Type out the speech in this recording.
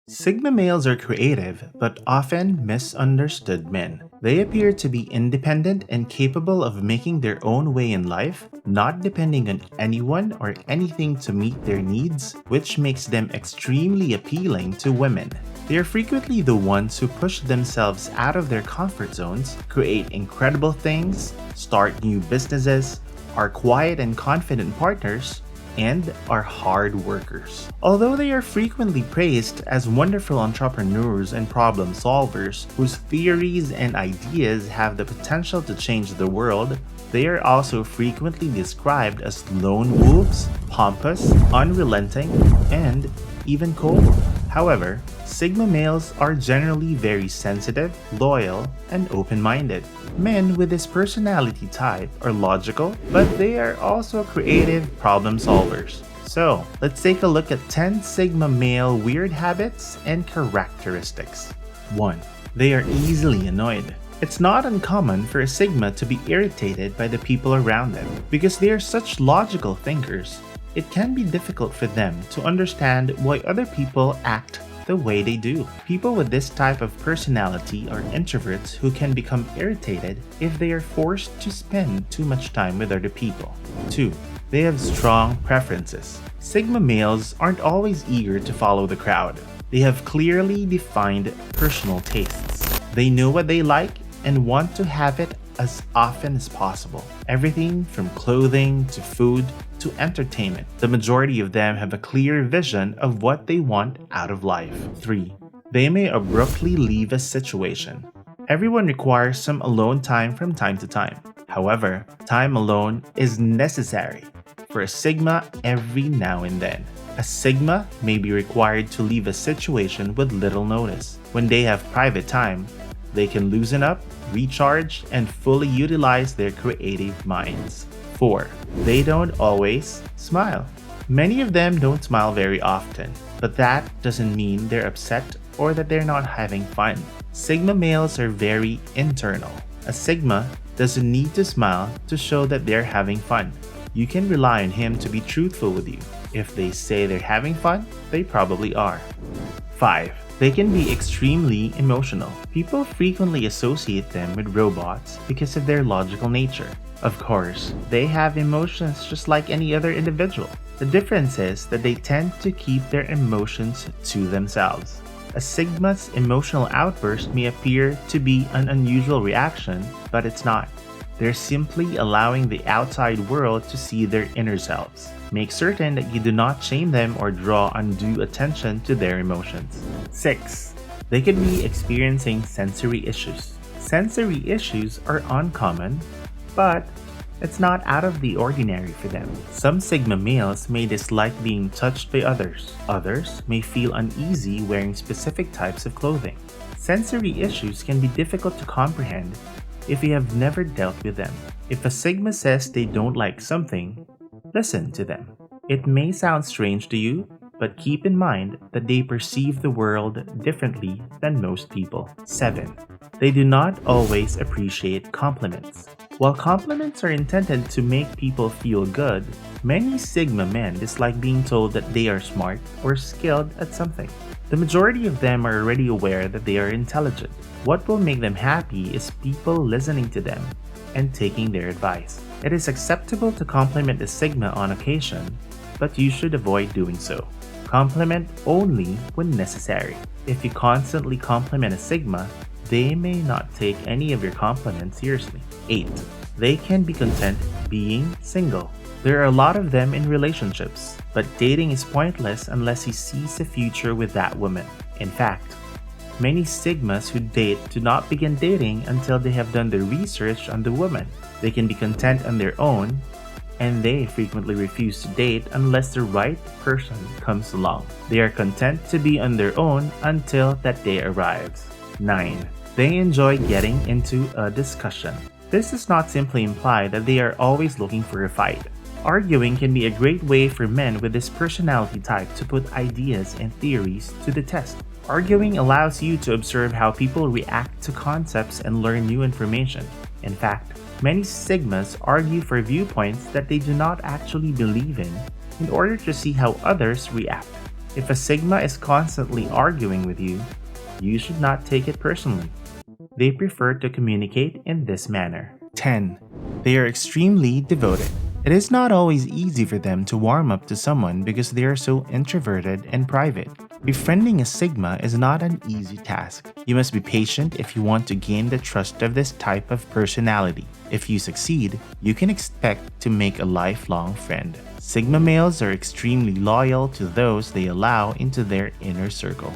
Sigma males are creative, but often misunderstood men. They appear to be independent and capable of making their own way in life, not depending on anyone or anything to meet their needs, which makes them extremely appealing to women. They are frequently the ones who push themselves out of their comfort zones, create incredible things, start new businesses, are quiet and confident partners, and are hard workers. Although they are frequently praised as wonderful entrepreneurs and problem solvers whose theories and ideas have the potential to change the world, they are also frequently described as lone wolves, pompous, unrelenting, and even cold. However, Sigma males are generally very sensitive, loyal, and open-minded. Men with this personality type are logical, but they are also creative problem solvers. So, let's take a look at 10 Sigma male weird habits and characteristics. 1. They are easily annoyed. It's not uncommon for a Sigma to be irritated by the people around them. Because they are such logical thinkers, it can be difficult for them to understand why other people act the way they do. People with this type of personality are introverts who can become irritated if they are forced to spend too much time with other people. 2. They have strong preferences. Sigma males aren't always eager to follow the crowd. They have clearly defined personal tastes. They know what they like and want to have it as often as possible. Everything from clothing to food to entertainment. The majority of them have a clear vision of what they want out of life. 3. They may abruptly leave a situation. Everyone requires some alone time from time to time. However, time alone is necessary for a Sigma every now and then. A Sigma may be required to leave a situation with little notice. When they have private time, they can loosen up, recharge, and fully utilize their creative minds. 4. They don't always smile. Many of them don't smile very often, but that doesn't mean they're upset or that they're not having fun. Sigma males are very internal. A Sigma doesn't need to smile to show that they're having fun. You can rely on him to be truthful with you. If they say they're having fun, they probably are. 5. They can be extremely emotional. People frequently associate them with robots because of their logical nature. Of course, they have emotions just like any other individual. The difference is that they tend to keep their emotions to themselves. A Sigma's emotional outburst may appear to be an unusual reaction, but it's not. They're simply allowing the outside world to see their inner selves. Make certain that you do not shame them or draw undue attention to their emotions. 6. They could be experiencing sensory issues. Sensory issues are uncommon, but it's not out of the ordinary for them. Some Sigma males may dislike being touched by others. Others may feel uneasy wearing specific types of clothing. Sensory issues can be difficult to comprehend if you have never dealt with them. If a Sigma says they don't like something, listen to them. It may sound strange to you, but keep in mind that they perceive the world differently than most people. 7. They do not always appreciate compliments. While compliments are intended to make people feel good, many Sigma men dislike being told that they are smart or skilled at something. The majority of them are already aware that they are intelligent. What will make them happy is people listening to them and taking their advice. It is acceptable to compliment a Sigma on occasion, but you should avoid doing so. Compliment only when necessary. If you constantly compliment a Sigma, they may not take any of your compliments seriously. 8. They can be content being single. There are a lot of them in relationships, but dating is pointless unless he sees a future with that woman. In fact, many Sigmas who date do not begin dating until they have done the research on the woman. They can be content on their own, and they frequently refuse to date unless the right person comes along. They are content to be on their own until that day arrives. 9. They enjoy getting into a discussion. This does not simply imply that they are always looking for a fight. Arguing can be a great way for men with this personality type to put ideas and theories to the test. Arguing allows you to observe how people react to concepts and learn new information. In fact, many Sigmas argue for viewpoints that they do not actually believe in order to see how others react. If a Sigma is constantly arguing with you, you should not take it personally. They prefer to communicate in this manner. 10. They are extremely devoted. It is not always easy for them to warm up to someone because they are so introverted and private. Befriending a Sigma is not an easy task. You must be patient if you want to gain the trust of this type of personality. If you succeed, you can expect to make a lifelong friend. Sigma males are extremely loyal to those they allow into their inner circle.